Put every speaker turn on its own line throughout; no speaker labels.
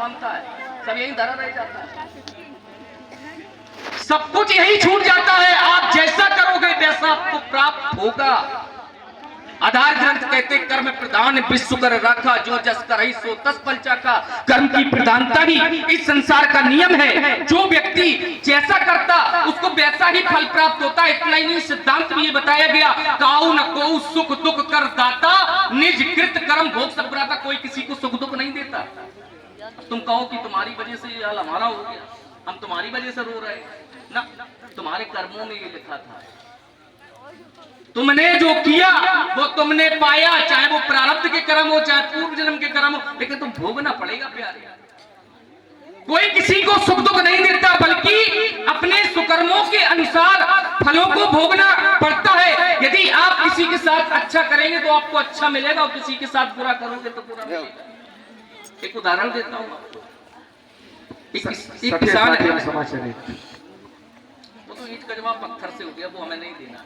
मानता है, सब यही धरा रह जाता है, सब कुछ यही छूट जाता है। आप जैसा करोगे वैसा आपको प्राप्त होगा। आधार ग्रंथ कहते कर्म प्रधान विश्व कर राखा, जो जस करहि सो तस फल चाखा। कर्म की प्रधानता ही इस संसार का नियम है। जो व्यक्ति जैसा करता उसको वैसा ही फल प्राप्त होता है। इतना ही नहीं, सिद्धांत में ये बताया गया, काऊ न को सुख दुख कर दाता, निज कृत कर्म भोग सब बुराता। कोई किसी को सुख दुख नहीं देता। तुम कहो कि तुम्हारी वजह से ये हाल हमारा हो गया, हम तुम्हारी वजह से रो रहे ना, तुम्हारे कर्मों में ये लिखा था। तुमने जो किया वो तुमने पाया, चाहे वो प्रारब्ध के कर्म हो चाहे पूर्व जन्म के कर्म हो, लेकिन तुम भोगना पड़ेगा प्यारे। कोई किसी को सुख दुख नहीं देता, बल्कि अपने सुकर्मों के अनुसार फलों को भोगना पड़ता है। यदि आप किसी के साथ अच्छा करेंगे तो आपको अच्छा मिलेगा, और किसी के साथ बुरा करोगे तो बुरा मिलेगा। एक उदाहरण देता हूँ आपको। एक किसान है, वो तो ईंट का जवाब पत्थर से हो गया, वो हमें नहीं देना।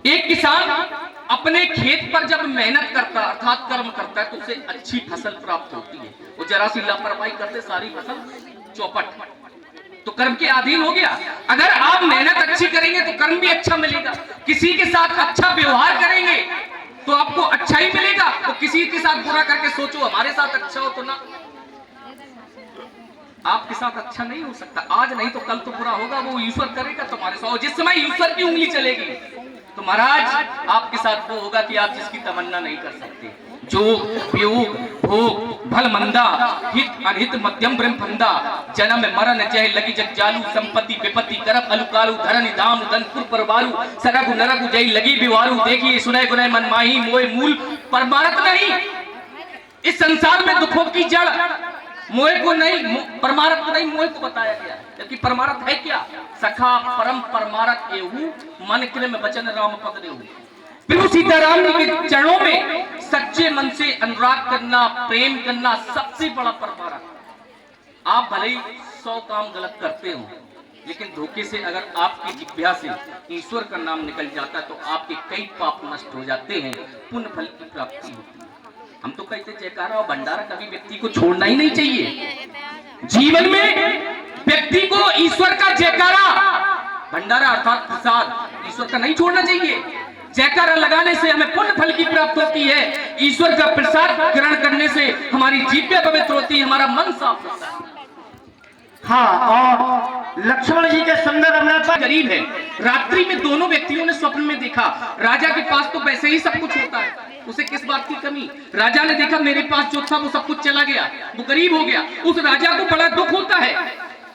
एक किसान अपने खेत पर जब मेहनत करता अर्थात कर्म करता है तो उसे अच्छी फसल प्राप्त होती है। वो जरा सी लापरवाही करते सारी फसल चौपट, तो कर्म के अधीन हो गया। अगर आप मेहनत अच्छी करेंगे तो कर्म भी अच्छा मिलेगा। किसी के साथ अच्छा व्यवहार करेंगे तो आपको अच्छा ही मिलेगा। तो किसी के साथ बुरा करके सोचो हमारे साथ अच्छा हो, तो ना आपके साथ अच्छा नहीं हो सकता। आज नहीं तो कल तो बुरा होगा, वो ईश्वर करेगा तुम्हारे साथ। जिस समय ईश्वर की उंगली चलेगी तो महाराज आपके साथ वो होगा कि आप जिसकी तमन्ना नहीं कर सकते। जो वियोग भोग भल मंदा, हित अनहित मध्यम ब्रह्म फंदा, जन्म मरण जय लगी जग जालू, संपत्ति विपत्ति करप अलुकालू, धरन धाम धनपुर परवारू, सरगु नरगु जय लगी बिवारू। देखिए सुनय गुनय मन माही, मोय मूल परमारथ नहीं। इस संसार में दुखों की जड़ मोह को नहीं, परमारथ को नहीं, मोह को बताया गया। जबकि परमारथ है क्या? सखा परम परमारथ एहू, मन कृम वचन राम पद देहू। प्रभु सीताराम जी के चरणों में सच्चे मन से अनुराग करना, प्रेम करना सबसे बड़ा परमारथ। आप भले ही 100 काम गलत करते हो, लेकिन धोखे से अगर आपकी जिह्वा से ईश्वर का नाम निकल जाता है तो आपके कई पाप नष्ट हो जाते हैं, पुण्य फल की प्राप्ति होती है। हम तो कहते जयकारा और भंडारा कभी व्यक्ति को छोड़ना ही नहीं चाहिए। जीवन में व्यक्ति को ईश्वर का जयकारा भंडारा अर्थात प्रसाद ईश्वर का नहीं छोड़ना चाहिए। जयकारा लगाने से हमें पुण्य फल की प्राप्त होती है। ईश्वर का प्रसाद ग्रहण करने से हमारी जीभ पवित्र होती है, हमारा मन साफ होता है।
हाँ, और लक्ष्मण जी के संदर्भ में
गरीब है। रात्रि में दोनों व्यक्तियों ने स्वप्न में देखा, राजा के पास तो वैसे ही सब कुछ होता है, उसे किस बात की कमी। राजा ने देखा मेरे पास जो था वो सब कुछ चला गया, वो गरीब हो गया। उस राजा को बड़ा दुख होता है।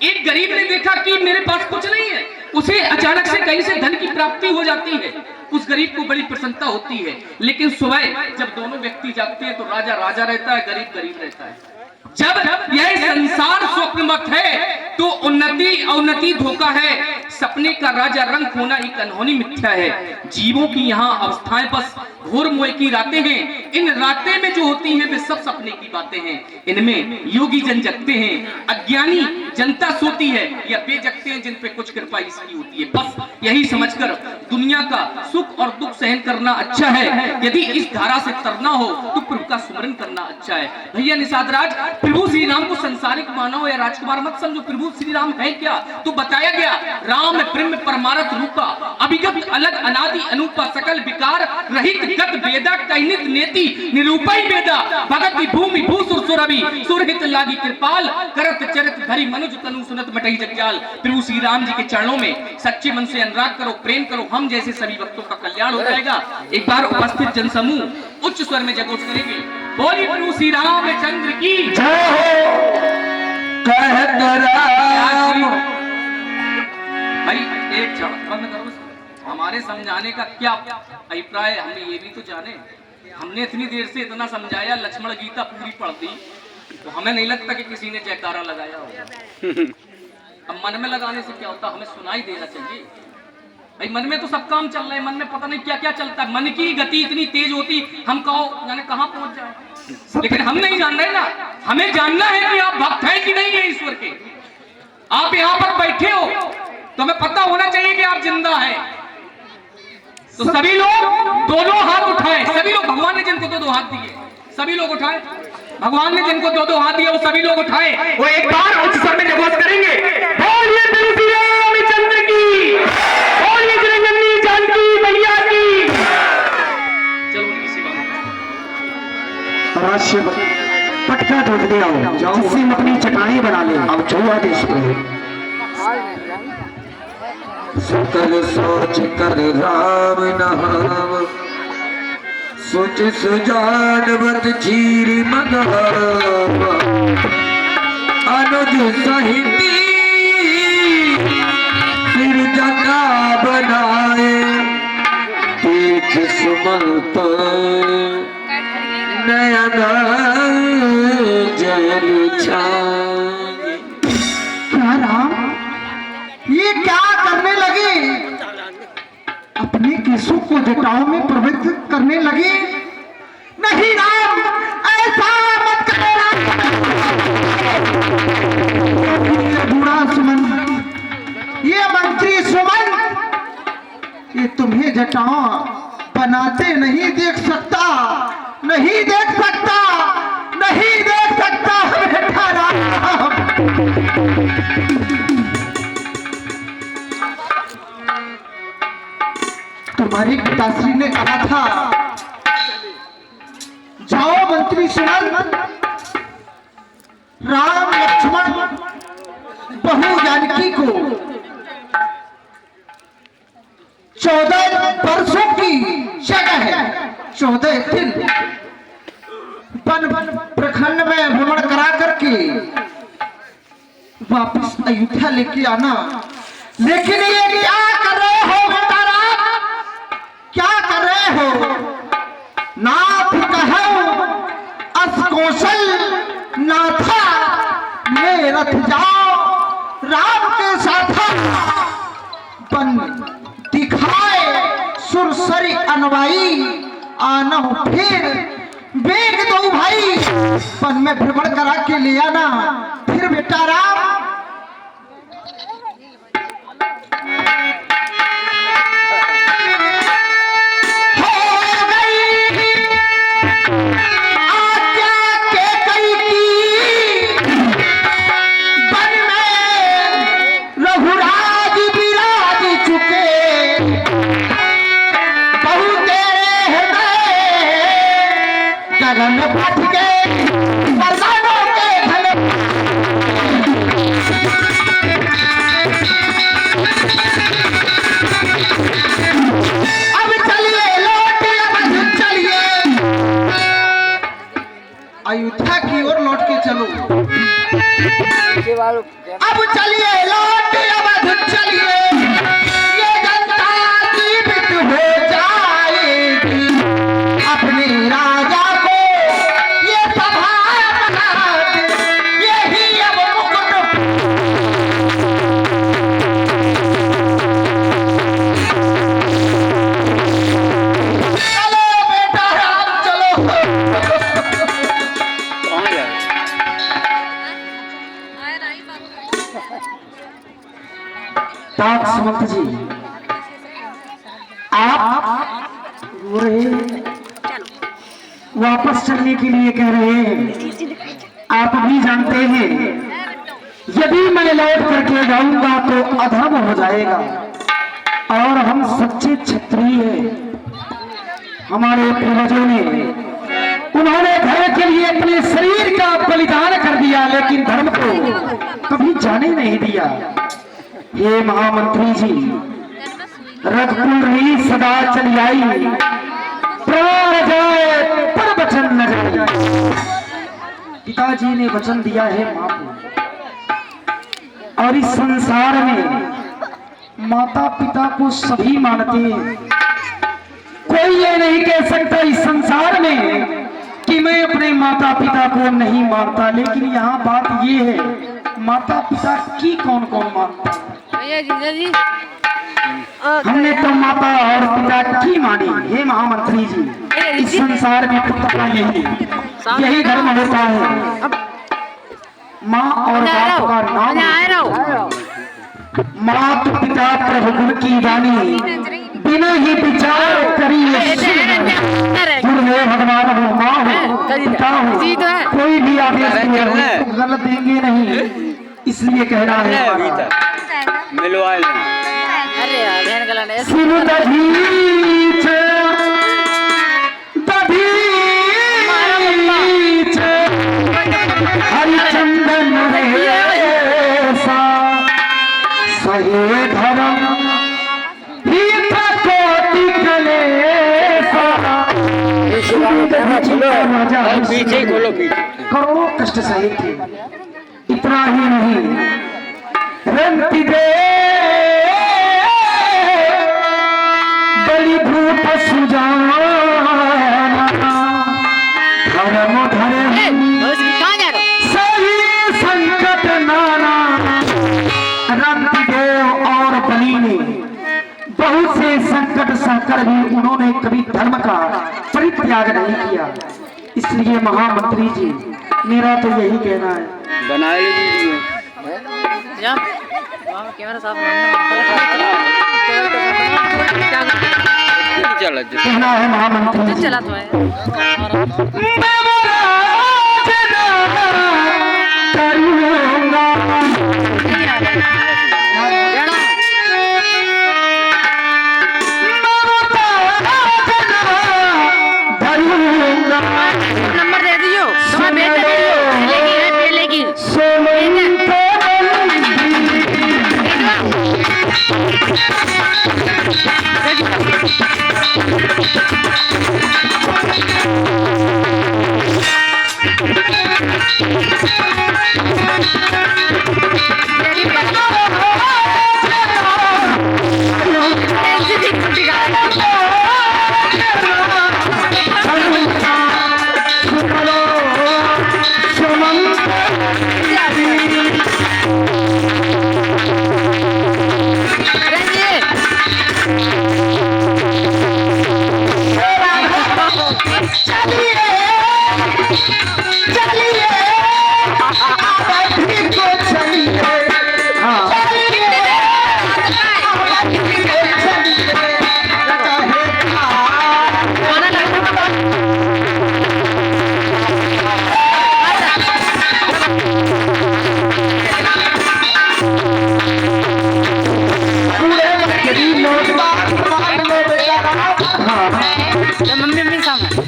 एक गरीब ने देखा कि मेरे पास कुछ नहीं है, उसे अचानक से कहीं से धन की प्राप्ति हो जाती है, उस गरीब को बड़ी प्रसन्नता होती है। लेकिन सुबह जब दोनों व्यक्ति जागते हैं तो राजा राजा रहता है, गरीब गरीब रहता है। जब यह संसार स्वप्नवत है तो उन्नति अवनति धोखा है। सपने का राजा रंग होना एक अनहोनी मिथ्या है। जीवों की यहाँ अवस्थाएं बस घोर मोह की रातें हैं। इन रातें में जो होती हैं वे सब सपने की बातें हैं। इनमें योगी जन जगते हैं, अज्ञानी जनता सोती है, या वे जगते हैं जिन पे कुछ कृपा इसकी होती है। बस यही समझकर दुनिया का सुख और दुख सहन करना अच्छा है। यदि इस धारा से तरना हो तो प्रभु का स्मरण करना अच्छा है। भैया निषाद राज, प्रभु श्री राम को संसारिक मानव या राजकुमार मत समझो। प्रभु श्री राम है क्या तो बताया गया, राम प्रेम परमारथ रूपा, अभिगत अलग अनादि अनूपा, सकल विकार रहित गत वेदा कैनित नेति, निरूपई वेदा भगत भूमि भूसुर सुरभि, सुरहित लागी कृपाल, करत चरित धरि मनुज तनु सुनत मटहि जगजाल। प्रभु श्री राम जी के चरणों में सच्चे मन से अनुराग करो, प्रेम करो, हम जैसे सभी भक्तों का कल्याण हो जाएगा। एक बार उपस्थित जनसमूह उच्च स्वर में जयघोष करेंगे, बोली प्रभु श्री रामचंद्र की
जय हो। कहत राम
भाई एक क्षण बंद करो। हमारे समझाने का क्या अभिप्राय है, हमें ये भी तो जाने। हमने इतनी देर से इतना समझाया, लक्ष्मण गीता पूरी पढ़ दी, तो हमें नहीं लगता कि किसी ने जयकारा लगाया होगा। अब मन में लगाने से क्या होता, हमें सुनाई देना चाहिए। भाई मन में तो सब काम चल रहा है, मन में पता नहीं क्या क्या चलता है। मन की गति इतनी तेज होती, हम कहो जाने कहाँ पहुंच जाए, लेकिन हम नहीं जान रहे ना। हमें जानना है कि आप भक्त हैं कि नहीं है ईश्वर के। आप यहाँ पर बैठे हो तो हमें पता होना चाहिए कि आप जिंदा हैं। तो सभी लोग दोनों हाथ उठाएं, सभी लोग, भगवान ने जिनको दो हाथ दिए, सभी लोग उठाएं। भगवान ने जिनको दो दो हाथ दिए वो सभी लोग उठाए, वो एक बार उच्च स्वर में जयघोष करेंगे, बोलिए तुलसी रामचंद्र की, बोलिए चिरंजीवी जानकी मैया की। चलो उनकी सेवा
राष्ट्र पटका ढूंढ दे आओ, जिससे हम अपनी चटाई बना ले। अब जो आदेश करो।
सकल सोच कर राम नाम, सोच सुजानवत चीर मदाम, अनुज सहिती सिर जगा बनाए, देख सुमंत नयन जल छाए।
क्या राम, ये क्या करने लगे? अपने केसों को जटाओं में प्रवृत्त करने लगे। नहीं राम, ऐसा मत करो राम। ये बूढ़ा सुमंत, ये मंत्री सुमंत, ये तुम्हें जटाओं बनाते नहीं देख सकता, नहीं देख सकता, नहीं देख सकता बेटा राम। तुम्हारे पिताश्री ने कहा था, जाओ मंत्री सुमंत, राम लक्ष्मण बहू जानकी को 14 वर्षों की जगह है, 14 दिन वन प्रखंड में भ्रमण करा करके वापस अयोध्या लेके आना। लेकिन ये क्या कर रहे हो बेटा राम, क्या कर रहे हो? नाथ कहो अस कौशल नाथा, ले रथ जाओ राम के साथ, बन दिखाए सुरसरी अनवाई, आना फिर बेग दो भाई, वन में भ्रमण करा के ले आना। फिर बेटा राम अयोध्या की ओर लौट के चलो। अब चलिए लौट अवध चलिए, ये जनता जीवित हो जाएगी, अपने राजा को ये सभा बना दे, यही अब मुकुट। चलो बेटा राम चलो। तात सुमंत जी, आप वापस चलने के लिए कह रहे हैं। आप भी जानते हैं यदि मैं लौट करके जाऊंगा तो अधर्म हो जाएगा, और हम सच्चे क्षत्रिय हैं। हमारे पूर्वजों ने, उन्होंने धर्म के लिए अपने शरीर का बलिदान कर दिया, लेकिन धर्म को कभी जाने नहीं दिया। हे महामंत्री जी, रघुकुल रही सदा चली आई, प्राण जाए पर वचन न जाए। पिताजी ने वचन दिया है मां को, और इस संसार में माता पिता को सभी मानते हैं। कोई ये नहीं कह सकता इस संसार में कि मैं अपने माता पिता को नहीं मानता। लेकिन यहाँ बात ये है, माता पिता की कौन कौन मानता है? हमने तो माता और पिता की मानी। हे महामंत्री जी, इस संसार में पुत्र का यही धर्म होता है। माँ और बाप का नाम, मात पिता प्रभु गुण की वाणी, बिना ही विचार करिए हे भगवान हो, माँ हो, पिता हो, कोई भी आदेश दे तो गलत देंगे नहीं, इसलिए कहना है
मिलवा लो।
सुन दधीच दधीच हरिचंदन रेसा सहे धर्म हित कोटि कलेसा।
पीछे खोलो, पीछे
करोड़ों कष्ट सहे थे, इतना ही नहीं रंति दे बलिभूत सुजाना धर्म धर्म सही संकट नाना। रंति देव और बलि ने बहुत से संकट सहकर भी उन्होंने कभी धर्म का परित्याग नहीं किया। इसलिए महामंत्री जी, मेरा तो यही कहना है,
बना लो वीडियो।
कैमरा साफ
चल
कहना है महामंत्री जी,
चला तो है नंबर दे दियो, तुम्हारा बेटा दे दियो, लेगी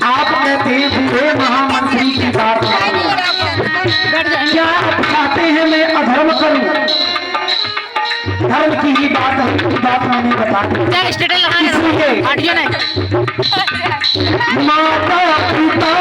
आप कहते हैं बूढ़े महामंत्री की बात क्या आप चाहते हैं मैं अधर्म करूं? धर्म की ही बात है, बात मैंने बता दी। इसलिए माता पिता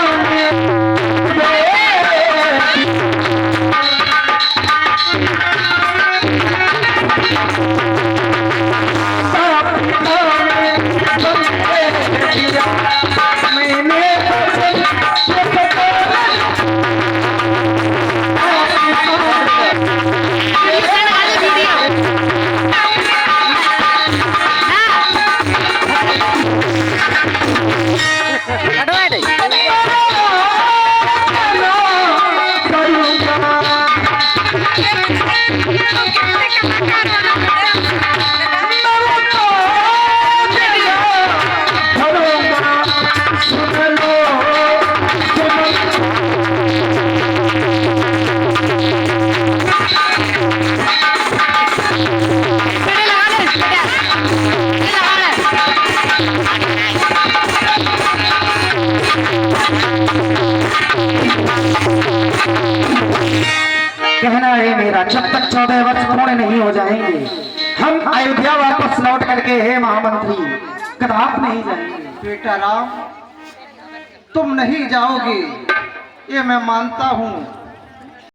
कहना है मेरा, जब तक 14 वर्ष पूर्ण नहीं हो जाएंगे हम अयोध्या वापस लौट करके हे महामंत्री कदाप नहीं जाएंगे।
बेटा राम, तुम नहीं जाओगे ये मैं मानता हूँ,